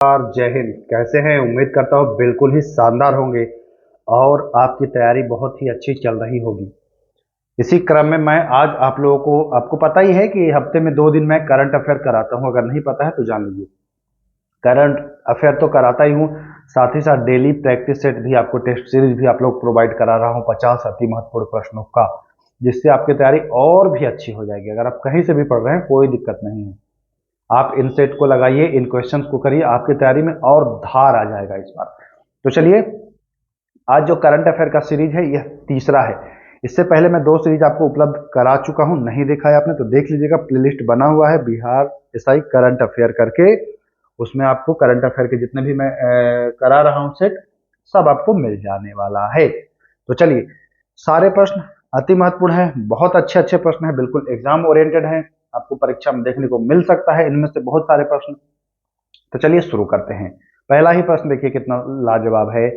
नमस्कार, जय हिंद। कैसे हैं? उम्मीद करता हूँ बिल्कुल ही शानदार होंगे और आपकी तैयारी बहुत ही अच्छी चल रही होगी। इसी क्रम में मैं आज आप लोगों को, आपको पता ही है कि हफ्ते में 2 दिन मैं करंट अफेयर कराता हूँ। अगर नहीं पता है तो जान लीजिए। करंट अफेयर तो कराता ही हूँ, साथ ही साथ डेली प्रैक्टिस सेट भी, आपको टेस्ट सीरीज भी आप लोग प्रोवाइड करा रहा हूँ 50 अति महत्वपूर्ण प्रश्नों का, जिससे आपकी तैयारी और भी अच्छी हो जाएगी। अगर आप कहीं से भी पढ़ रहे हैं कोई दिक्कत नहीं है, आप इन सेट को लगाइए, इन क्वेश्चंस को करिए, आपकी तैयारी में और धार आ जाएगा इस बार। तो चलिए, आज जो करंट अफेयर का सीरीज है यह तीसरा है। इससे पहले मैं 2 सीरीज आपको उपलब्ध करा चुका हूं, नहीं देखा है आपने तो देख लीजिएगा। प्लेलिस्ट बना हुआ है बिहार एसआई करंट अफेयर करके, उसमें आपको करंट अफेयर के जितने भी मैं करा रहा हूं सेट, सब आपको मिल जाने वाला है। तो चलिए, सारे प्रश्न अति महत्वपूर्ण है, बहुत अच्छे अच्छे प्रश्न है, बिल्कुल एग्जाम ओरिएंटेड है, आपको परीक्षा में देखने को मिल सकता है इनमें से बहुत सारे प्रश्न। तो चलिए शुरू करते हैं। पहला ही प्रश्न देखिए कितना लाजवाब है।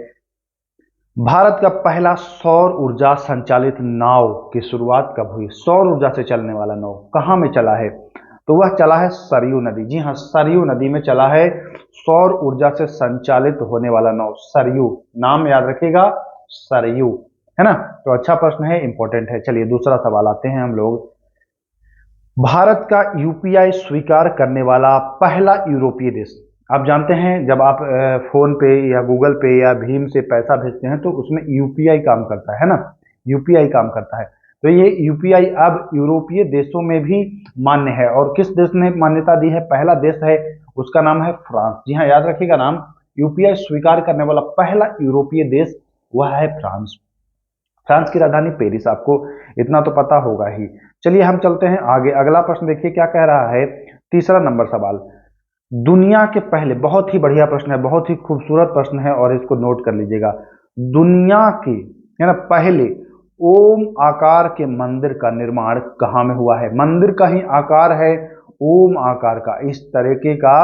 भारत का पहला सौर ऊर्जा संचालित नाव की शुरुआत कब हुई? सौर ऊर्जा से चलने वाला नाव कहां में चला है? तो वह चला है सरयू नदी। जी हाँ, सरयू नदी में चला है सौर ऊर्जा से संचालित होने वाला नाव। सरयू नाम याद रखिएगा, सरयू, है ना। तो अच्छा प्रश्न है, इंपॉर्टेंट है। चलिए दूसरा सवाल आते हैं हम लोग। भारत का यूपीआई स्वीकार करने वाला पहला यूरोपीय देश। आप जानते हैं जब आप फोन पे या गूगल पे या भीम से पैसा भेजते हैं तो उसमें यूपीआई काम करता है ना, यूपीआई काम करता है। तो ये यूपीआई अब यूरोपीय देशों में भी मान्य है। और किस देश ने मान्यता दी है? पहला देश है, उसका नाम है फ्रांस। जी हाँ, याद रखिएगा नाम। यूपीआई स्वीकार करने वाला पहला यूरोपीय देश वह है फ्रांस। फ्रांस की राजधानी पेरिस, आपको इतना तो पता होगा ही। चलिए हम चलते हैं आगे। अगला प्रश्न देखिए क्या कह रहा है, तीसरा नंबर सवाल। दुनिया के पहले, बहुत ही बढ़िया प्रश्न है, बहुत ही खूबसूरत प्रश्न है और इसको नोट कर लीजिएगा। दुनिया के, है ना, पहले ओम आकार के मंदिर का निर्माण कहाँ में हुआ है? मंदिर का ही आकार है ओम आकार का, इस तरीके का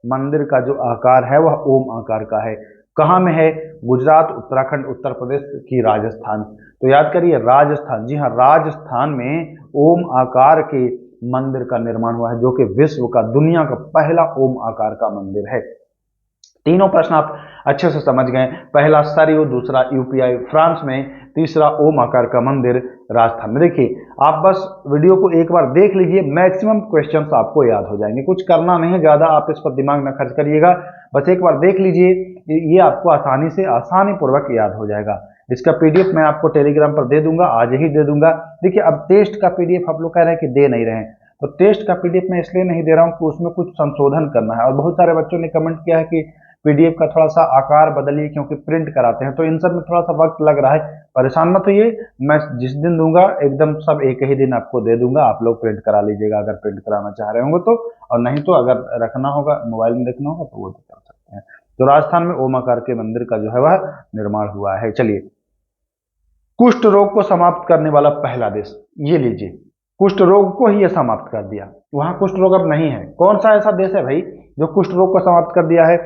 मंदिर का जो आकार है वह ओम आकार का है। कहाँ में है? गुजरात, उत्तराखंड, उत्तर प्रदेश की राजस्थान। तो याद करिए राजस्थान। जी हाँ, राजस्थान में ओम आकार के मंदिर का निर्माण हुआ है, जो कि विश्व का, दुनिया का पहला ओम आकार का मंदिर है। तीनों प्रश्न आप अच्छे से समझ गए। पहला सरयू, दूसरा यूपीआई फ्रांस में, तीसरा ओम आकार का मंदिर राजस्थान में। देखिए आप बस वीडियो को एक बार देख लीजिए, मैक्सिमम क्वेश्चंस आपको याद हो जाएंगे। कुछ करना नहीं है ज्यादा, आप इस पर दिमाग ना खर्च करिएगा, बस एक बार देख लीजिए, ये आपको आसानी से, आसानी पूर्वक याद हो जाएगा। इसका पीडीएफ मैं आपको टेलीग्राम पर दे दूंगा, आज ही दे दूंगा। देखिए अब टेस्ट का पीडीएफ आप लोग कह रहे हैं कि दे नहीं रहे हैं, तो टेस्ट का पीडीएफ मैं इसलिए नहीं दे रहा हूं कि उसमें कुछ संशोधन करना है। और बहुत सारे बच्चों ने कमेंट किया है कि पीडीएफ का थोड़ा सा आकार बदलिए क्योंकि प्रिंट कराते हैं, तो इन सब में थोड़ा सा वक्त लग रहा है। परेशान मत होइए, मैं जिस दिन दूंगा एकदम सब एक ही दिन आपको दे दूंगा, आप लोग प्रिंट करा लीजिएगा अगर प्रिंट कराना चाह रहे होंगे तो। और नहीं तो अगर रखना होगा, मोबाइल में देखना होगा तो वो भी कर सकते हैं। तो राजस्थान में ओम आकार के मंदिर का जो है वह निर्माण हुआ है। चलिए, कुष्ठ रोग को समाप्त करने वाला पहला देश, ये लीजिए, कुष्ठ रोग को ही ये समाप्त कर दिया। वहां कुष्ठ रोग अब नहीं है। कौन सा ऐसा देश है भाई जो कुष्ठ रोग को समाप्त कर दिया है?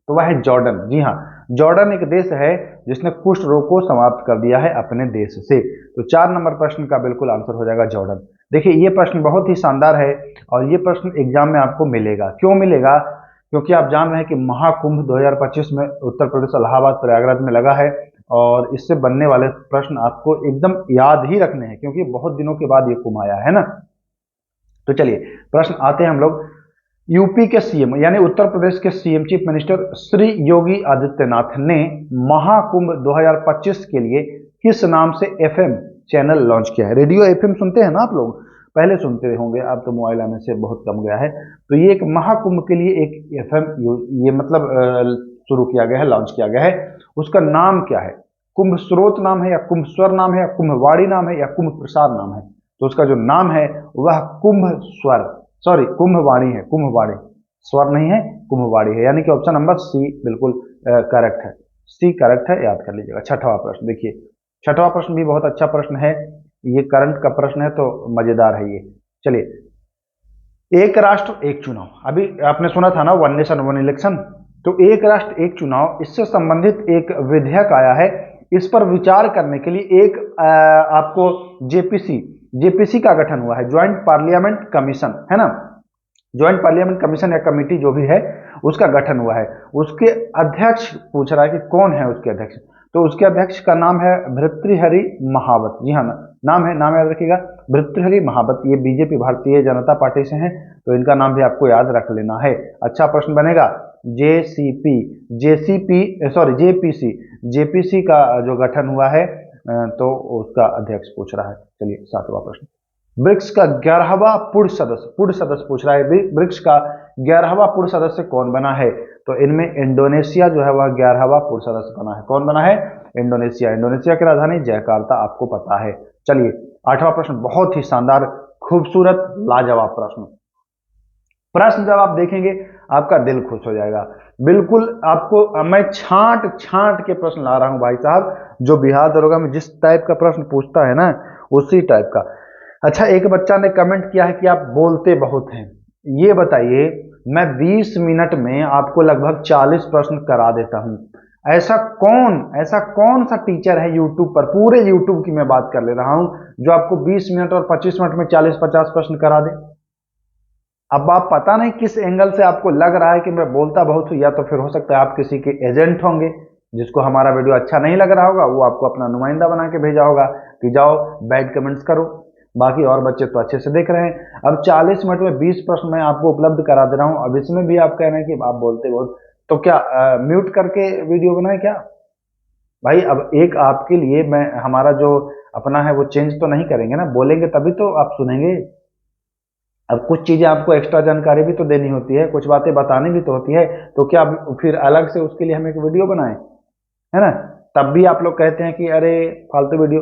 तो वह है जॉर्डन। जी हाँ, जॉर्डन एक देश है जिसने कुष्ठ रोग को समाप्त कर दिया है अपने देश से। तो 4 नंबर प्रश्न का बिल्कुल आंसर हो जाएगा जॉर्डन। देखिए ये प्रश्न बहुत ही शानदार है और ये प्रश्न एग्जाम में आपको मिलेगा। क्यों मिलेगा? क्योंकि आप जान रहे हैं कि महाकुंभ 2025 में उत्तर प्रदेश इलाहाबाद प्रयागराज में लगा है और इससे बनने वाले प्रश्न आपको एकदम याद ही रखने हैं क्योंकि बहुत दिनों के बाद ये कुंभ आया है ना। तो चलिए प्रश्न आते हैं हम लोग। यूपी के सीएम यानी उत्तर प्रदेश के CM chief minister Shri Yogi Adityanath ने महाकुंभ 2025 के लिए किस नाम से एफएम चैनल लॉन्च किया है? रेडियो एफएम सुनते हैं ना आप लोग, पहले सुनते होंगे, अब तो मोबाइल आने से बहुत कम गया है। तो ये एक महाकुंभ के लिए एक एफएम, ये मतलब शुरू किया गया है, लॉन्च किया गया है। उसका नाम क्या है? कुंभ स्रोत नाम है या कुंभ स्वर नाम है या कुंभवाणी नाम है या कुंभ प्रसाद नाम है? तो उसका जो नाम है वह कुंभ स्वर, सॉरी कुंभवाणी है, कुंभवाणी, स्वर नहीं है, कुंभवाणी है। यानी कि ऑप्शन नंबर सी बिल्कुल करेक्ट है, सी करेक्ट है, याद कर लीजिएगा। छठवां प्रश्न देखिए, छठवां प्रश्न भी बहुत अच्छा प्रश्न है, ये करंट का प्रश्न है तो मजेदार है ये। चलिए, एक राष्ट्र एक चुनाव, अभी आपने सुना था ना, वन नेशन वन इलेक्शन, तो एक राष्ट्र एक चुनाव, इससे संबंधित एक विधेयक आया है। इस पर विचार करने के लिए एक आपको जेपीसी का गठन हुआ है, ज्वाइंट पार्लियामेंट कमीशन, है ना। ज्वाइंट पार्लियामेंट कमीशन या कमेटी जो भी है, उसका गठन हुआ है। उसके अध्यक्ष पूछ रहा है कि कौन है उसके अध्यक्ष, तो उसके अध्यक्ष का नाम है भर्तृहरि महावत। जी हाँ, नाम याद रखिएगा, भर्तृहरि महावत। ये बीजेपी भारतीय जनता पार्टी से हैं, तो इनका नाम भी आपको याद रख लेना है। अच्छा प्रश्न बनेगा। JCP JCP sorry JPC JPC का जो गठन हुआ है तो उसका अध्यक्ष पूछ रहा है। चलिए 7वां प्रश्न, ब्रिक्स का 11वां पूर्ण सदस्य पूछ रहा है। ब्रिक्स का 11वां पूर्ण सदस्य कौन बना है, तो इनमें इंडोनेशिया जो है वह 11वां पूर्ण सदस्य बना है। कौन बना है? इंडोनेशिया। इंडोनेशिया की राजधानी जकार्ता, आपको पता है। चलिए 8वां प्रश्न, बहुत ही शानदार, खूबसूरत, लाजवाब प्रश्न। प्रश्न जब आप देखेंगे आपका दिल खुश हो जाएगा। बिल्कुल आपको मैं छांट छांट के प्रश्न ला रहा हूं भाई साहब, जो बिहार दरोगा में जिस टाइप का प्रश्न पूछता है ना, उसी टाइप का। अच्छा, एक बच्चा ने कमेंट किया है कि आप बोलते बहुत हैं। ये बताइए, मैं 20 मिनट में आपको लगभग 40 प्रश्न करा देता हूं। ऐसा कौन सा टीचर है यूट्यूब पर, पूरे यूट्यूब की मैं बात कर ले रहा हूं, जो आपको 20 मिनट और 25 मिनट में 40-50 प्रश्न करा दे? अब आप पता नहीं किस एंगल से आपको लग रहा है कि मैं बोलता बहुत हूं, या तो फिर हो सकता है आप किसी के एजेंट होंगे जिसको हमारा वीडियो अच्छा नहीं लग रहा होगा, वो आपको अपना नुमाइंदा बना के भेजा होगा कि जाओ बैड कमेंट्स करो, बाकी और बच्चे तो अच्छे से देख रहे हैं। अब 40 मिनट में 20 प्रश्न मैं आपको उपलब्ध करा दे रहा हूं। अब इसमें भी आप कह रहे हैं कि आप बोलते बहुत, तो क्या म्यूट करके वीडियो बनाए क्या भाई? अब एक आपके लिए मैं हमारा जो अपना है वो चेंज तो नहीं करेंगे ना, बोलेंगे तभी तो आप सुनेंगे। अब कुछ चीजें आपको एक्स्ट्रा जानकारी भी तो देनी होती है, कुछ बातें बतानी भी तो होती है, तो क्या फिर अलग से उसके लिए हम एक वीडियो बनाएं, है ना? तब भी आप लोग कहते हैं कि अरे फालतू वीडियो।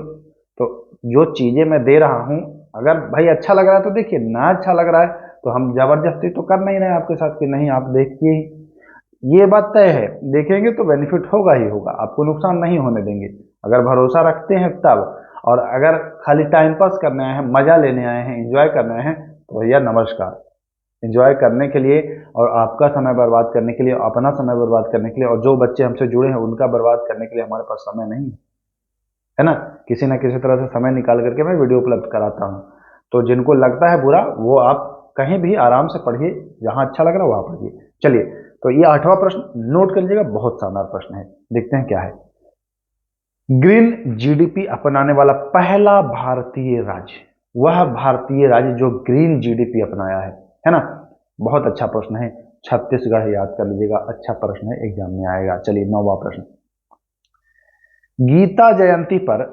तो जो चीजें मैं दे रहा हूं, अगर भाई अच्छा लग रहा है तो देखिए, ना अच्छा लग रहा है तो हम जबरदस्ती तो कर नहीं रहे आपके साथ कि नहीं आप देखिए ही। ये बात तय है, देखेंगे तो बेनिफिट होगा ही होगा, आपको नुकसान नहीं होने देंगे अगर भरोसा रखते हैं तब। और अगर खाली टाइम पास करने आए हैं, मजा लेने आए हैं, एंजॉय करने आए हैं, तो भैया नमस्कार। एंजॉय करने के लिए और आपका समय बर्बाद करने के लिए, अपना समय बर्बाद करने के लिए, और जो बच्चे हमसे जुड़े हैं उनका बर्बाद करने के लिए हमारे पास समय नहीं है, है ना? किसी ना किसी तरह से समय निकाल करके मैं वीडियो उपलब्ध कराता हूँ। तो जिनको लगता है बुरा, वो आप कहीं भी आराम से पढ़िए, जहां अच्छा लग रहा है वहां पढ़िए। चलिए, तो ये 8वां प्रश्न नोट कर लीजिएगा, बहुत शानदार प्रश्न है, देखते हैं क्या है। ग्रीन जीडीपी अपनाने वाला पहला भारतीय राज्य, वह भारतीय राज्य जो ग्रीन जीडीपी अपनाया है ना? बहुत अच्छा प्रश्न है, छत्तीसगढ़ याद कर लीजिएगा, अच्छा प्रश्न है, एग्जाम में आएगा। चलिए 9वां प्रश्न, गीता जयंती पर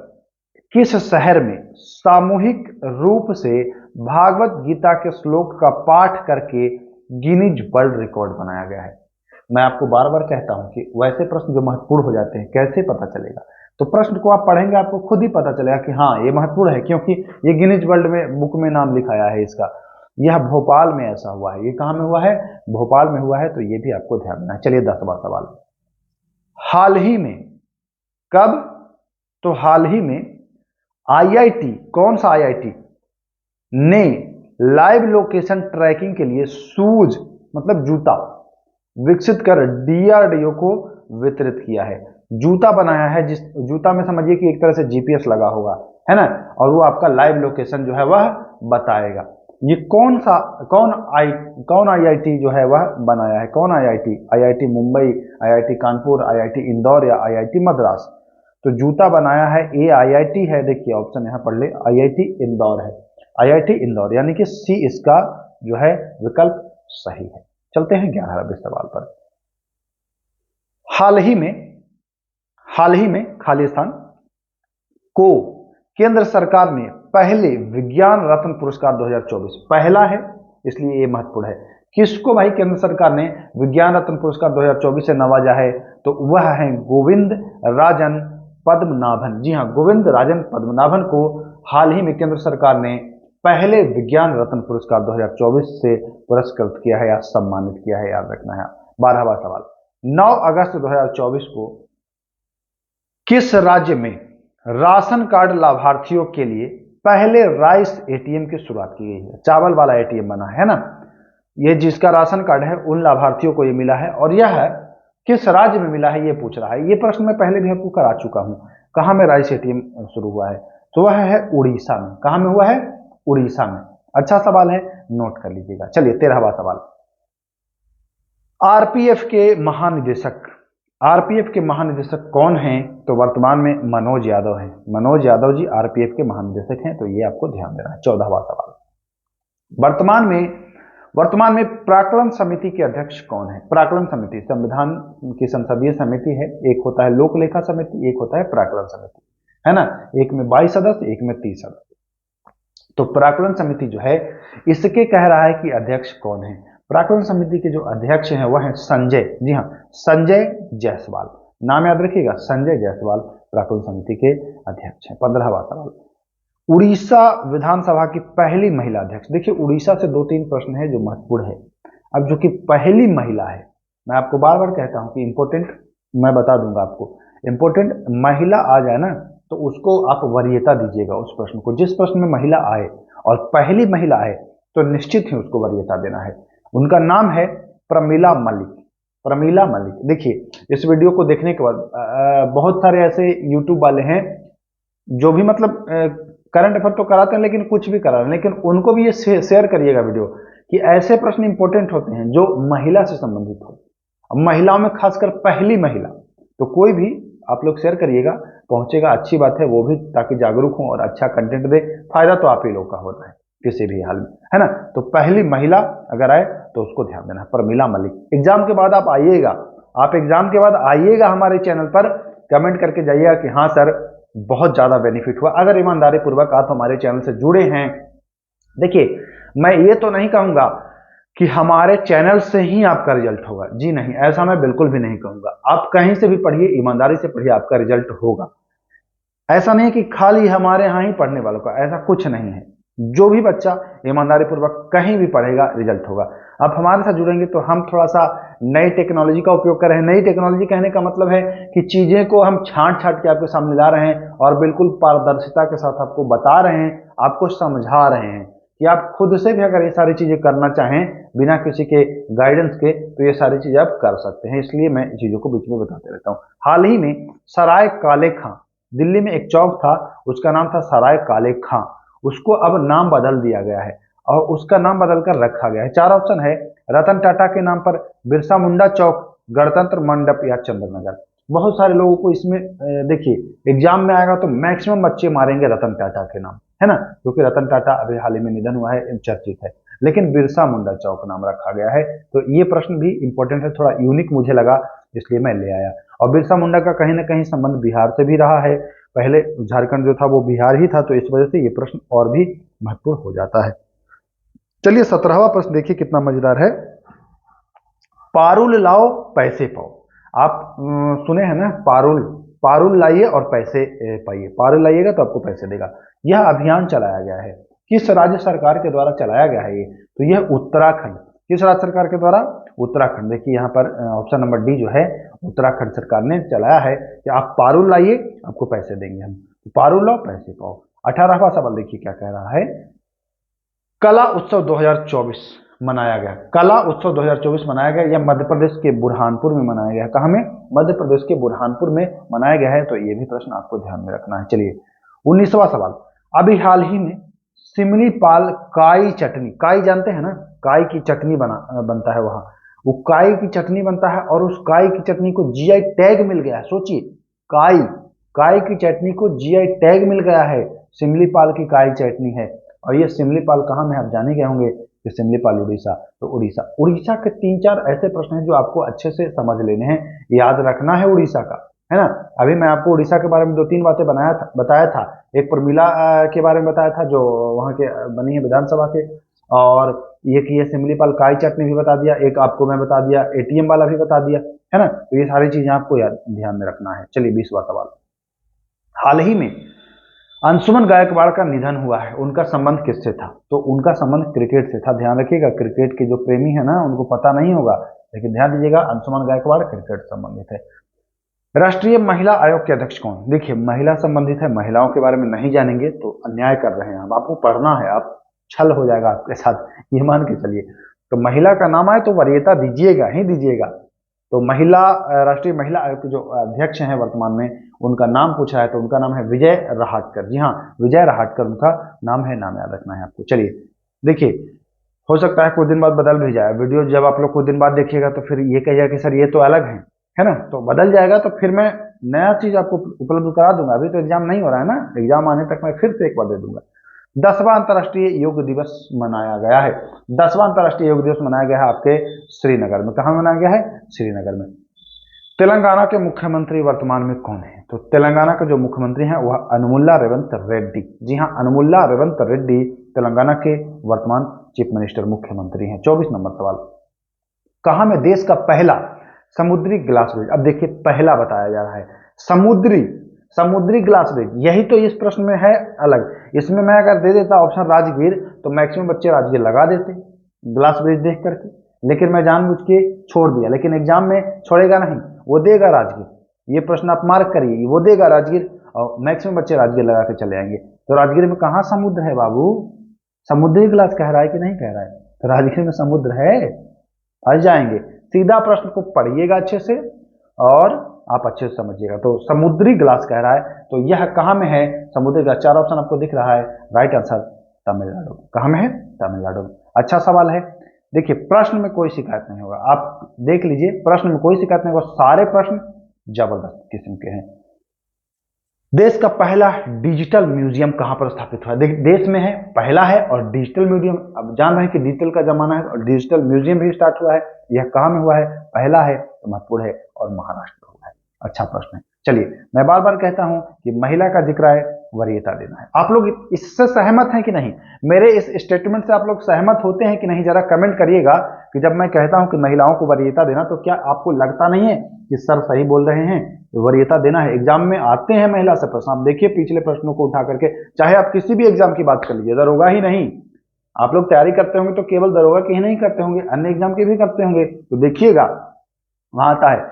किस शहर में सामूहिक रूप से भागवत गीता के श्लोक का पाठ करके गिनीज वर्ल्ड रिकॉर्ड बनाया गया है? मैं आपको बार बार कहता हूं कि वैसे प्रश्न जो महत्वपूर्ण हो जाते हैं कैसे पता चलेगा? तो प्रश्न को आप पढ़ेंगे आपको खुद ही पता चलेगा कि हाँ ये महत्वपूर्ण है, क्योंकि ये गिनीज वर्ल्ड में बुक में नाम लिखाया है इसका। यह भोपाल में ऐसा हुआ है। ये कहां में हुआ है? भोपाल में हुआ है, तो ये भी आपको ध्यान देना है। चलिए 10वां सवाल, हाल ही में, कब? तो हाल ही में आईआईटी, कौन सा आईआईटी ने लाइव लोकेशन ट्रैकिंग के लिए शूज मतलब जूता विकसित कर डीआरडीओ को वितरित किया है? जूता बनाया है, जिस जूता में समझिए कि एक तरह से जीपीएस लगा होगा, है ना? और वो आपका लाइव लोकेशन जो है वह बताएगा। ये कौन आईआईटी जो है वह बनाया है? कौन IIT? IIT Mumbai, IIT Kanpur, IIT Indore या आईआईटी मद्रास? तो जूता बनाया है, ए आईआईटी है, देखिए ऑप्शन यहां पढ़ ले, आईआईटी इंदौर है। आईआईटी इंदौर, यानी कि सी इसका जो है विकल्प सही है। चलते हैं 11वें सवाल पर। हाल ही में खालिस्तान को केंद्र सरकार ने पहले विज्ञान रत्न पुरस्कार 2024, पहला है इसलिए ये महत्वपूर्ण है, किसको भाई केंद्र सरकार ने विज्ञान रत्न पुरस्कार 2024 से नवाजा है? तो वह है गोविंद राजन पद्मनाभन। जी हाँ, गोविंद राजन पद्मनाभन को हाल ही में केंद्र सरकार ने पहले विज्ञान रत्न पुरस्कार 2024 से पुरस्कृत किया है या सम्मानित किया है, याद रखना है। 12वां सवाल, 9 अगस्त 2024 को किस राज्य में राशन कार्ड लाभार्थियों के लिए पहले राइस एटीएम की शुरुआत की गई है? चावल वाला एटीएम बना है ना? ये जिसका राशन कार्ड है उन लाभार्थियों को ये मिला है, और यह किस राज्य में मिला है ये पूछ रहा है। ये प्रश्न मैं पहले भी आपको करा चुका हूं, कहां में राइस एटीएम शुरू हुआ है? तो वह है उड़ीसा में। कहां में हुआ है? उड़ीसा में। अच्छा सवाल है, नोट कर लीजिएगा। चलिए 13वां सवाल, आरपीएफ के महानिदेशक, आरपीएफ के महानिदेशक कौन हैं? तो वर्तमान में मनोज यादव हैं। मनोज यादव जी आरपीएफ के महानिदेशक हैं, तो ये आपको ध्यान देना है। 14वां सवाल, वर्तमान में प्राक्कलन समिति के अध्यक्ष कौन है? प्राक्कलन समिति संविधान की संसदीय समिति है। एक होता है लोक लेखा समिति, एक होता है प्राक्कलन समिति, है ना। एक में 22 सदस्य, एक में 30 सदस्य। तो प्राक्कलन समिति जो है इसके कह रहा है कि अध्यक्ष कौन है। प्राक्कलन समिति के जो अध्यक्ष हैं वह है संजय, जी हाँ, संजय जायसवाल। नाम याद रखिएगा, संजय जायसवाल प्राक्कलन समिति के अध्यक्ष हैं। 15वां सवाल, उड़ीसा विधानसभा की पहली महिला अध्यक्ष। देखिए उड़ीसा से 2-3 प्रश्न है जो महत्वपूर्ण है। अब जो कि पहली महिला है, मैं आपको बार बार कहता हूं कि इंपॉर्टेंट, मैं बता दूंगा आपको, इंपॉर्टेंट महिला आ जाए ना तो उसको आप वरीयता दीजिएगा उस प्रश्न को। जिस प्रश्न में महिला आए और पहली महिला आए तो निश्चित ही उसको वरीयता देना है। उनका नाम है प्रमीला मलिक। प्रमीला मलिक। देखिए इस वीडियो को देखने के बाद बहुत सारे ऐसे यूट्यूब वाले हैं जो भी मतलब करंट अफेयर तो कराते हैं लेकिन कुछ भी करा रहे हैं, लेकिन उनको भी ये शेयर करिएगा वीडियो कि ऐसे प्रश्न इंपॉर्टेंट होते हैं जो महिला से संबंधित हो। अब महिलाओं में खासकर पहली महिला, तो कोई भी आप लोग शेयर करिएगा, पहुंचेगा, अच्छी बात है वो भी, ताकि जागरूक हो और अच्छा कंटेंट दे। फायदा तो आप ही लोग का होता है किसी भी हाल में, है ना। तो पहली महिला अगर आए तो उसको ध्यान देना, प्रमीला मलिक। एग्जाम के बाद आप आइएगा, आप एग्जाम के बाद आइएगा हमारे चैनल पर, कमेंट करके जाइएगा कि हाँ सर बहुत ज्यादा बेनिफिट हुआ। अगर ईमानदारी पूर्वक आप हमारे चैनल से जुड़े हैं, देखिए मैं ये तो नहीं कहूंगा कि हमारे चैनल से ही आपका रिजल्ट होगा, जी नहीं, ऐसा मैं बिल्कुल भी नहीं कहूंगा। आप कहीं से भी पढ़िए, ईमानदारी से पढ़िए, आपका रिजल्ट होगा। ऐसा नहीं कि खाली हमारे यहाँ ही पढ़ने वालों का, ऐसा कुछ नहीं है। जो भी बच्चा ईमानदारी पूर्वक कहीं भी पढ़ेगा रिजल्ट होगा। आप हमारे साथ जुड़ेंगे तो हम थोड़ा सा नई टेक्नोलॉजी का उपयोग कर रहे हैं। नई टेक्नोलॉजी कहने का मतलब है कि चीजें को हम छांट छांट के आपके सामने ला रहे हैं और बिल्कुल पारदर्शिता के साथ आपको बता रहे हैं, आपको समझा रहे हैं कि आप खुद से भी अगर ये सारी चीजें करना चाहें बिना किसी के गाइडेंस के तो ये सारी चीजें आप कर सकते हैं। इसलिए मैं चीजों को बीच में बताते रहता हूँ। हाल ही में सराय काले खां, दिल्ली में एक चौक था, उसका नाम था सराय काले खां, उसको अब नाम बदल दिया गया है और उसका नाम बदलकर रखा गया है। 4 ऑप्शन है, रतन टाटा के नाम पर, बिरसा मुंडा चौक, गणतंत्र मंडप या चंद्र नगर। बहुत सारे लोगों को इसमें देखिए एग्जाम में आएगा तो मैक्सिमम बच्चे मारेंगे रतन टाटा के नाम, है ना, क्योंकि रतन टाटा अभी हाल ही में निधन हुआ है, चर्चित है। लेकिन बिरसा मुंडा चौक नाम रखा गया है। तो ये प्रश्न भी इंपॉर्टेंट है, थोड़ा यूनिक मुझे लगा इसलिए मैं ले आया। और बिरसा मुंडा का कहीं ना कहीं संबंध बिहार से भी रहा है, पहले झारखंड जो था वो बिहार ही था, तो इस वजह से ये प्रश्न और भी महत्वपूर्ण हो जाता है। चलिए 17वां प्रश्न देखिए कितना मजेदार है। पारुल लाओ पैसे पाओ। आप सुने हैं ना, पारुल, पारुल लाइए और पैसे पाइए। पारुल लाइएगा तो आपको पैसे देगा। यह अभियान चलाया गया है, किस राज्य सरकार के द्वारा चलाया गया है ये? तो यह उत्तराखंड। किस राज्य सरकार के द्वारा? उत्तराखंड। देखिए यहाँ पर ऑप्शन नंबर डी जो है उत्तराखंड सरकार ने चलाया है कि आप पारुल लाइए आपको पैसे देंगे हम। पारुल लाओ पैसे पाओ। 18वां सवाल देखिए क्या कह रहा है। कला उत्सव 2024 मनाया गया। कला उत्सव 2024 मनाया गया, यह मध्य प्रदेश के बुरहानपुर में मनाया गया। कहाँ में? मध्य प्रदेश के बुरहानपुर में मनाया गया है। तो ये भी प्रश्न आपको ध्यान में रखना है। चलिए 19वां सवाल। अभी हाल ही में सिमलीपाल काई चटनी, काई जानते हैं ना, काई की चटनी बनता है वहां, वो काई की चटनी बनता है और उस काई की चटनी को जीआई टैग मिल गया है। सोचिए, काई, काई की चटनी को जीआई टैग मिल गया है। सिमलीपाल की काई चटनी है। और ये सिमलीपाल कहाँ में, आप जाने गए होंगे कि सिमलीपाल उड़ीसा। तो उड़ीसा, उड़ीसा के 3-4 ऐसे प्रश्न हैं जो आपको अच्छे से समझ लेने हैं, याद रखना है उड़ीसा का, है ना। अभी मैं आपको उड़ीसा के बारे में 2-3 बातें बताया था। एक प्रमीला के बारे में बताया था जो वहाँ के बनी है विधानसभा के, और एक ये सिमलीपाल काई चटनी भी बता दिया, एक आपको मैं बता दिया एटीएम वाला भी बता दिया, है ना। तो ये सारी चीजें आपको ध्यान में रखना है। चलिए 20वां सवाल। हाल ही में अंशुमन गायकवाड़ का निधन हुआ है, उनका संबंध किससे था? तो उनका संबंध क्रिकेट से था। ध्यान रखिएगा, क्रिकेट के जो प्रेमी है ना उनको पता नहीं होगा, लेकिन ध्यान दीजिएगा अंशुमन गायकवाड़ क्रिकेट संबंधित है। राष्ट्रीय महिला आयोग के अध्यक्ष कौन? देखिए महिला संबंधित है, महिलाओं के बारे में नहीं जानेंगे तो अन्याय कर रहे हैं हम। आपको पढ़ना है, आप छल हो जाएगा आपके साथ, ये मान के चलिए। तो महिला का नाम आए तो वरीयता दीजिएगा ही दीजिएगा। तो महिला, राष्ट्रीय महिला आयोग के जो अध्यक्ष हैं वर्तमान में, उनका नाम पूछा है तो उनका नाम है विजय रहाटकर। जी हाँ, विजय रहाटकर उनका नाम है, नाम याद रखना है आपको। चलिए देखिए, हो सकता है कुछ दिन बाद बदल भी जाए। वीडियो जब आप लोग कुछ दिन बाद देखिएगा तो फिर ये कहिएगा कि सर ये तो अलग है ना, तो बदल जाएगा तो फिर मैं नया चीज आपको उपलब्ध करा दूंगा। अभी तो एग्जाम नहीं हो रहा है ना, एग्जाम आने तक मैं फिर से एक बार दे दूंगा। 10वां अंतर्राष्ट्रीय योग दिवस मनाया गया है। 10वां अंतर्राष्ट्रीय योग दिवस मनाया गया है आपके श्रीनगर में। कहाँ मनाया गया है? श्रीनगर में। तेलंगाना के मुख्यमंत्री वर्तमान में कौन है? तो तेलंगाना के जो मुख्यमंत्री हैं वह अनुमुल्ला रेवंत रेड्डी। जी हाँ, अनुमुल्ला रेवंत रेड्डी तेलंगाना के वर्तमान चीफ मिनिस्टर मुख्यमंत्री हैं। 24 नंबर सवाल, कहा में देश का पहला समुद्री ग्लास ब्रिज? अब देखिए पहला बताया जा रहा है, समुद्री समुद्री ग्लास ब्रिज, यही तो इस प्रश्न में है अलग। इसमें मैं अगर दे देता ऑप्शन राजगीर तो मैक्सिमम बच्चे राजगीर लगा देते ग्लास ब्रिज देख करके, लेकिन मैं जानबूझ के छोड़ दिया। लेकिन एग्जाम में छोड़ेगा नहीं, वो देगा राजगीर। ये प्रश्न आप मार्क करिए, वो देगा राजगीर और मैक्सिमम बच्चे राजगीर लगा के चले आएंगे। तो राजगीर में कहाँ समुद्र है बाबू? समुद्री ग्लास कह रहा है कि नहीं कह रहा है? तो राजगीर में समुद्र है, फंस जाएंगे। सीधा प्रश्न को पढ़िएगा अच्छे से और आप अच्छे से समझिएगा। तो समुद्री ग्लास कह रहा है, तो यह कहाँ में है? समुद्री ग्लास। 4 ऑप्शन आपको दिख रहा है, राइट आंसर तमिलनाडु। कहाँ में है? तमिलनाडु में। अच्छा सवाल है। देखिए प्रश्न में कोई शिकायत नहीं होगा, आप देख लीजिए प्रश्न में कोई शिकायत नहीं होगा, सारे प्रश्न जबरदस्त किस्म के हैं। देश का पहला डिजिटल म्यूजियम कहां पर स्थापित हुआ? देश में है, पहला है, और डिजिटल म्यूजियम, अब जान रहे हैं कि डिजिटल का जमाना है और डिजिटल म्यूजियम भी स्टार्ट हुआ है। यह कहां में हुआ है? पहला है तो महत्वपूर्ण है और महाराष्ट्र में हुआ है। अच्छा प्रश्न है। चलिए मैं बार बार कहता हूं कि महिला का जिक्र है, वरीयता देना है। आप लोग इससे सहमत हैं कि नहीं? मेरे इस स्टेटमेंट से आप लोग सहमत होते हैं कि नहीं? जरा कमेंट करिएगा कि जब मैं कहता हूं कि महिलाओं को वरीयता देना, तो क्या आपको लगता नहीं है कि सर सही बोल रहे हैं, वरीयता देना है? एग्जाम में आते हैं महिला से प्रश्न, आप देखिए पिछले प्रश्नों को उठा करके, चाहे आप किसी भी एग्जाम की बात कर लीजिए, दरोगा ही नहीं, आप लोग तैयारी करते होंगे तो केवल दरोगा की ही नहीं करते होंगे, अन्य एग्जाम के भी करते होंगे। तो देखिएगा वहां आता है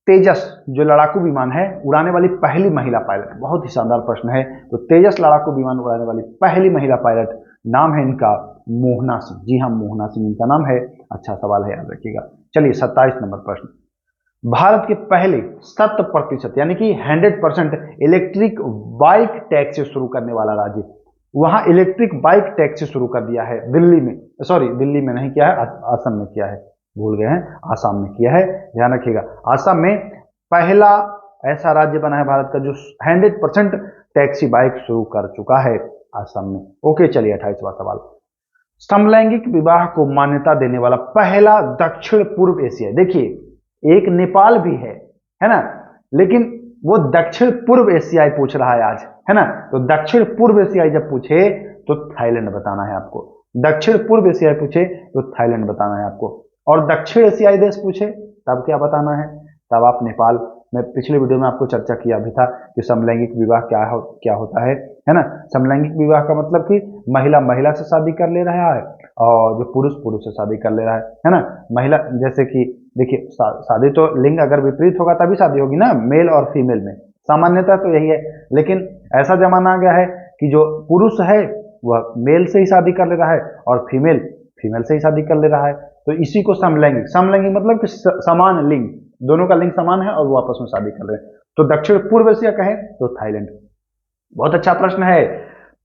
तेजस जो लड़ाकू विमान है, उड़ाने वाली पहली महिला पायलट। बहुत ही शानदार प्रश्न है। तो तेजस लड़ाकू विमान उड़ाने वाली पहली महिला पायलट, नाम है इनका मोहना सिंह। जी हाँ, मोहना सिंह इनका नाम है। अच्छा सवाल है, याद रखिएगा। चलिए 27 नंबर प्रश्न, भारत के पहले 100% यानी कि 100% इलेक्ट्रिक बाइक टैक्सी शुरू करने वाला राज्य, वहां इलेक्ट्रिक बाइक टैक्सी शुरू कर दिया है दिल्ली में। सॉरी, दिल्ली में नहीं किया है, असम में किया है, भूल गए हैं, आसाम में किया है, ध्यान रखिएगा। आसाम में पहला ऐसा राज्य बना है भारत का जो 100% टैक्सी बाइक शुरू कर चुका है, आसाम में। ओके चलिए 28वां सवाल, समलैंगिक विवाह को मान्यता देने वाला पहला दक्षिण पूर्व एशिया। देखिए एक नेपाल भी है ना, लेकिन वो दक्षिण पूर्व एशियाई पूछ रहा है आज, है ना। तो दक्षिण पूर्व एशियाई जब पूछे तो थाईलैंड बताना है आपको। दक्षिण पूर्व एशियाई पूछे तो थाईलैंड बताना है आपको, और दक्षिण एशियाई देश पूछे तब क्या बताना है? तब आप नेपाल। मैं पिछले वीडियो में आपको चर्चा किया भी था कि समलैंगिक विवाह क्या होता है ना। समलैंगिक विवाह का मतलब कि महिला महिला से शादी कर ले रहा है और जो पुरुष पुरुष से शादी कर ले रहा है ना। महिला जैसे कि देखिए शादी तो लिंग अगर विपरीत होगा तभी शादी होगी ना, मेल और फीमेल में, सामान्यतः तो यही है। लेकिन ऐसा जमाना आ गया है कि जो पुरुष है वह मेल से ही शादी कर ले रहा है और फीमेल फीमेल से ही शादी कर ले रहा है। तो इसी को समलैंगिक, समलैंगिक मतलब कि समान लिंग, दोनों का लिंग समान है और वो आपस में शादी कर रहे हैं। तो दक्षिण पूर्व एशिया कहें तो थाईलैंड। बहुत अच्छा प्रश्न है।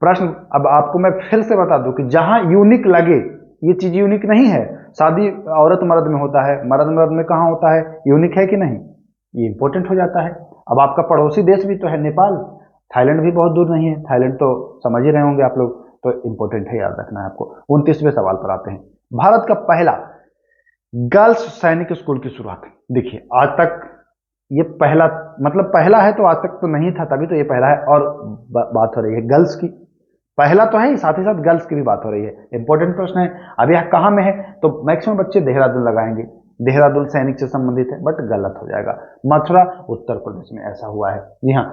प्रश्न अब आपको मैं फिर से बता दूं कि जहां यूनिक लगे, ये चीज यूनिक नहीं है। शादी औरत मर्द में होता है, मर्द मर्द में कहां होता है? यूनिक है कि नहीं? ये इंपॉर्टेंट हो जाता है। अब आपका पड़ोसी देश भी तो है नेपाल, थाईलैंड भी बहुत दूर नहीं है, थाईलैंड तो समझ ही रहे होंगे आप लोग, तो इंपॉर्टेंट है, याद रखना है आपको। 29वें सवाल पर आते हैं, भारत का पहला गर्ल्स सैनिक स्कूल की शुरुआत। देखिए आज तक ये पहला, मतलब पहला है तो आज तक तो नहीं था, तभी तो ये पहला है। और बात हो रही है गर्ल्स की, पहला तो है, साथ ही साथ गर्ल्स की भी बात हो रही है। इंपॉर्टेंट प्रश्न है। अब यह कहां में है? तो मैक्सिमम बच्चे देहरादून लगाएंगे, देहरादून सैनिक से संबंधित है, बट गलत हो जाएगा। मथुरा उत्तर प्रदेश में ऐसा हुआ है। जी हाँ,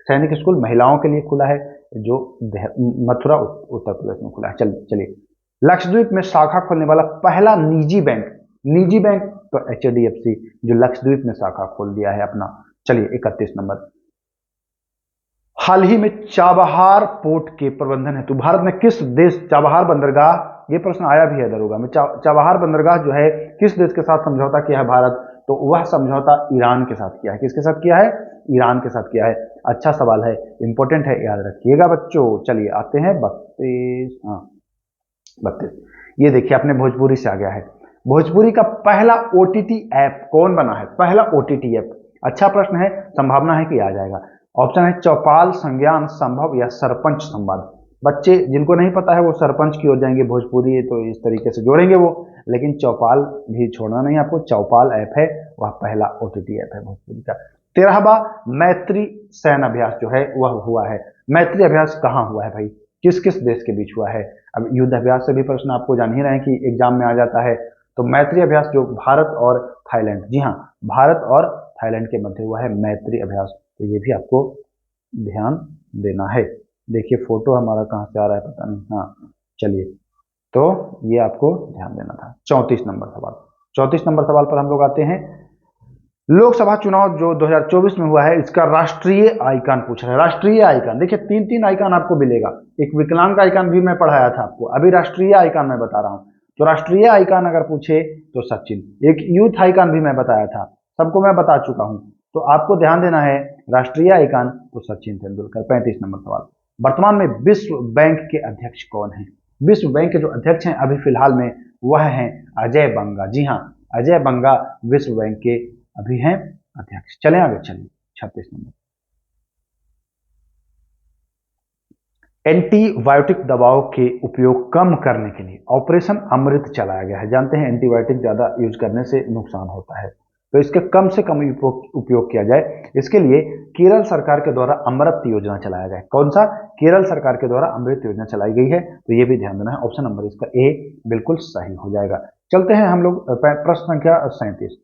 सैनिक स्कूल महिलाओं के लिए खुला है, जो मथुरा उत्तर प्रदेश में खुला है। चलिए लक्षद्वीप में शाखा खोलने वाला पहला निजी बैंक, निजी बैंक तो HDFC जो लक्षद्वीप में शाखा खोल दिया है अपना। चलिए 31 नंबर, हाल ही में चाबहार पोर्ट के प्रबंधन हेतु भारत में किस देश, चाबहार बंदरगाह, ये प्रश्न आया भी है दरोगा में, चाबहार बंदरगाह जो है किस देश के साथ समझौता किया है भारत? तो वह समझौता ईरान के साथ किया है। किसके साथ किया है? ईरान के साथ किया है। अच्छा सवाल है, इंपॉर्टेंट है, याद रखिएगा बच्चों। चलिए आते हैं 32, ये देखिए अपने भोजपुरी से आ गया है। भोजपुरी का पहला ओटीटी ऐप कौन बना है? पहला ओटीटी ऐप। अच्छा प्रश्न है, संभावना है कि आ जाएगा। ऑप्शन है चौपाल, संज्ञान, संभव या सरपंच संवाद। बच्चे जिनको नहीं पता है वो सरपंच की ओर जाएंगे, भोजपुरी तो इस तरीके से जोड़ेंगे वो, लेकिन चौपाल भी छोड़ना नहीं आपको। चौपाल ऐप है वह पहला ओटीटी ऐप है भोजपुरी का। 13वां मैत्री सैन्य अभ्यास जो है वह हुआ है। मैत्री अभ्यास कहाँ हुआ है भाई? किस किस देश के बीच हुआ है? अब युद्ध अभ्यास से भी प्रश्न आपको जान ही रहे हैं कि एग्जाम में आ जाता है। तो मैत्री अभ्यास जो भारत और थाईलैंड, जी हाँ, भारत और थाईलैंड के मध्य हुआ है मैत्री अभ्यास। तो ये भी आपको ध्यान देना है। देखिए फोटो हमारा कहाँ से आ रहा है पता नहीं। हाँ चलिए, तो ये आपको ध्यान देना था। 34 नंबर सवाल। 34 नंबर सवाल पर हम लोग आते हैं। लोकसभा चुनाव जो 2024 में हुआ है, इसका राष्ट्रीय आइकन पूछ रहे हैं। राष्ट्रीय आइकन देखिए तीन तीन आइकन आपको मिलेगा। एक विकलांग आइकन भी मैं पढ़ाया था आपको, अभी राष्ट्रीय आइकन मैं बता रहा हूं। तो राष्ट्रीय आइकन अगर पूछे तो सचिन। एक यूथ आइकन भी मैं बताया था, सबको मैं बता चुका हूं। तो आपको ध्यान देना है राष्ट्रीय आइकन तो सचिन तेंदुलकर। 35 नंबर सवाल। वर्तमान में विश्व बैंक के अध्यक्ष कौन है? विश्व बैंक के जो अध्यक्ष हैं अभी फिलहाल में वह हैं अजय बंगा। जी हाँ, अजय बंगा विश्व बैंक के अभी हैं अध्यक्ष। चलें आगे, चलिए 36 नंबर। एंटीबायोटिक दवाओं के उपयोग कम करने के लिए ऑपरेशन अमृत चलाया गया है। जानते हैं एंटीबायोटिक ज्यादा यूज करने से नुकसान होता है, तो इसके कम से कम उपयोग किया जाए, इसके लिए केरल सरकार के द्वारा अमृत योजना चलाया गया है। कौन सा? केरल सरकार के द्वारा अमृत योजना चलाई गई है। तो ये भी ध्यान देना है। ऑप्शन नंबर इसका ए बिल्कुल सही हो जाएगा। चलते हैं हम लोग प्रश्न संख्या 37।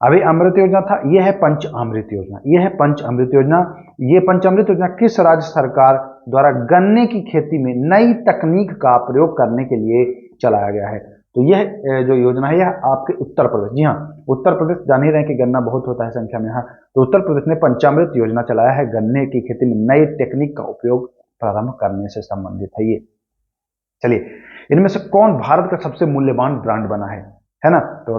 अभी अमृत योजना था, यह है पंचामृत योजना। यह है पंचामृत योजना। ये पंचामृत योजना किस राज्य सरकार द्वारा गन्ने की खेती में नई तकनीक का प्रयोग करने के लिए चलाया गया है? तो यह जो योजना है यह आपके उत्तर प्रदेश, जी हाँ, उत्तर प्रदेश, जान ही रहे हैं कि गन्ना बहुत होता है संख्या में यहाँ। तो उत्तर प्रदेश ने पंचामृत योजना चलाया है, गन्ने की खेती में नई टेक्निक का उपयोग प्रारंभ करने से संबंधित है ये। चलिए, इनमें से कौन भारत का सबसे मूल्यवान ब्रांड बना है ना? तो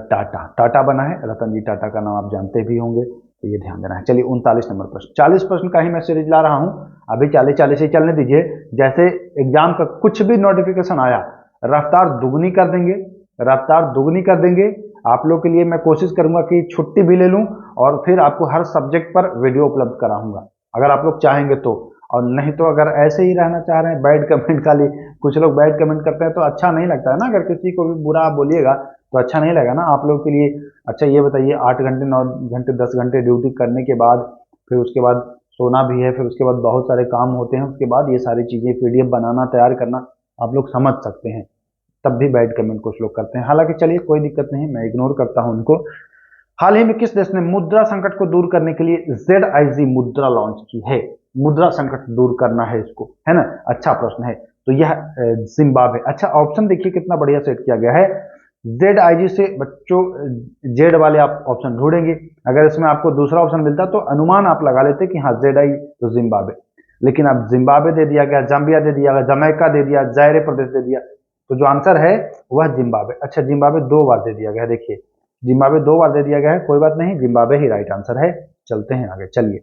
टाटा बना है। रतन जी टाटा का नाम आप जानते भी होंगे, तो ये ध्यान देना है। चलिए 39 नंबर प्रश्न। 40 प्रश्न का ही मैं सीरीज ला रहा हूं, अभी 40 ही चलने दीजिए। जैसे एग्जाम का कुछ भी नोटिफिकेशन आया, रफ्तार दुगनी कर देंगे, रफ्तार दुगनी कर देंगे। आप लोग के लिए मैं कोशिश करूंगा कि छुट्टी भी ले लूं और फिर आपको हर सब्जेक्ट पर वीडियो उपलब्ध कराऊंगा, अगर आप लोग चाहेंगे तो। और नहीं तो अगर ऐसे ही रहना चाह रहे हैं बैड कमेंट खाली, कुछ लोग बैड कमेंट करते हैं तो अच्छा नहीं लगता है ना। अगर किसी को भी बुरा बोलिएगा तो अच्छा नहीं लगेगा ना आप लोग के लिए। अच्छा ये बताइए, 8 घंटे 9 घंटे 10 घंटे ड्यूटी करने के बाद फिर उसके बाद सोना भी है, फिर उसके बाद बहुत सारे काम होते हैं, उसके बाद ये सारी चीजें पीडीएफ बनाना, तैयार करना, आप लोग समझ सकते हैं, तब भी बैड कमेंट कुछ लोग करते हैं। हालांकि चलिए कोई दिक्कत नहीं, मैं इग्नोर करता हूं उनको। हाल ही में किस देश ने मुद्रा संकट को दूर करने के लिए ZIG मुद्रा लॉन्च की है? मुद्रा संकट दूर करना है इसको, है ना? अच्छा प्रश्न है। तो यह जिम्बाब्वे। अच्छा ऑप्शन देखिए कितना बढ़िया सेट किया गया है। ZIG से बच्चों जेड वाले आप ऑप्शन ढूंढेंगे। अगर इसमें आपको दूसरा ऑप्शन मिलता तो अनुमान आप लगा लेते कि हाँ ZI तो जिम्बाब्वे, लेकिन अब जिम्बाब्वे दे दिया गया, जाम्बिया दे दिया गया, जमैका दे दिया, जायरे प्रदेश दे दिया, तो जो आंसर है वह जिम्बाब्वे। अच्छा जिम्बाब्वे 2 बार दे दिया गया है, देखिए जिम्बाब्वे 2 बार दे दिया गया है, कोई बात नहीं, जिम्बाब्वे ही राइट आंसर है। चलते हैं आगे, चलिए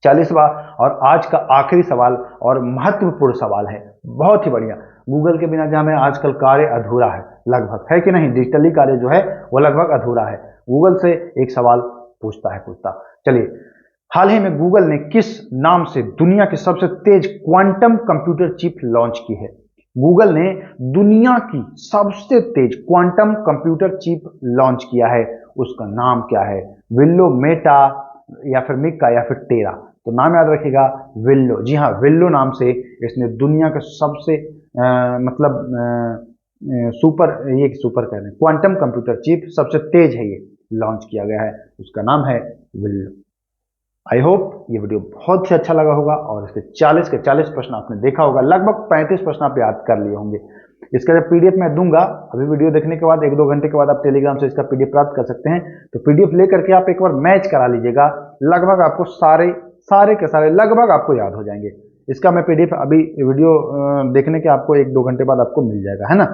40वां और आज का आखिरी सवाल और महत्वपूर्ण सवाल है, बहुत ही बढ़िया। गूगल के बिना जहां में आजकल कार्य अधूरा है, लगभग, है कि नहीं? डिजिटली कार्य जो है वो लगभग अधूरा है। गूगल से एक सवाल पूछता। चलिए, हाल ही में गूगल ने किस नाम से दुनिया की सबसे तेज क्वांटम कंप्यूटर चिप लॉन्च की है? गूगल ने दुनिया की सबसे तेज क्वांटम कंप्यूटर चिप लॉन्च किया है, उसका नाम क्या है? विल्लो, मेटा या फिर मिका या फिर टेरा? तो नाम याद रखिएगा, विल्लो। जी हाँ, विल्लो नाम से इसने दुनिया का सबसे सुपर कह रहे हैं, क्वांटम कंप्यूटर चिप सबसे तेज है, ये लॉन्च किया गया है, उसका नाम है विल्लो। आई होप ये वीडियो बहुत ही अच्छा लगा होगा और इसके 40 के 40 प्रश्न आपने देखा होगा, लगभग 35 प्रश्न आप याद कर लिए होंगे। इसका जब पीडीएफ मैं दूंगा, अभी वीडियो देखने के बाद 1-2 घंटे के बाद आप टेलीग्राम से इसका पीडीएफ प्राप्त कर सकते हैं। तो पीडीएफ लेकर के आप एक बार मैच करा लीजिएगा, लगभग आपको सारे के सारे लगभग आपको याद हो जाएंगे। इसका मैं पीडीएफ अभी वीडियो देखने के आपको 1-2 घंटे बाद आपको मिल जाएगा, है ना?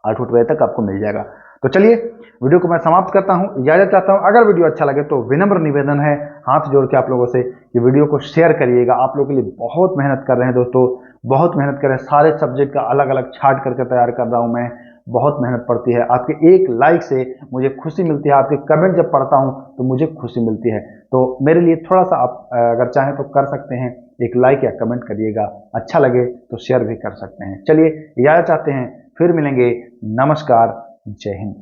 8 बजे तक आपको मिल जाएगा। तो चलिए वीडियो को मैं समाप्त करता हूं, इजाजत चाहता हूं। अगर वीडियो अच्छा लगे तो विनम्र निवेदन है हाथ जोड़ के आप लोगों से कि वीडियो को शेयर करिएगा। आप लोगों के लिए बहुत मेहनत कर रहे हैं दोस्तों, बहुत मेहनत कर रहे हैं। सारे सब्जेक्ट का अलग अलग छांट करके तैयार कर रहा हूं मैं, बहुत मेहनत पड़ती है। आपके एक लाइक से मुझे खुशी मिलती है, आपके कमेंट जब पढ़ता हूं तो मुझे खुशी मिलती है। तो मेरे लिए थोड़ा सा आप अगर चाहें तो कर सकते हैं, एक लाइक या कमेंट करिएगा। अच्छा लगे तो शेयर भी कर सकते हैं। चलिए इजाजत चाहते हैं, फिर मिलेंगे। नमस्कार, जय हिंद।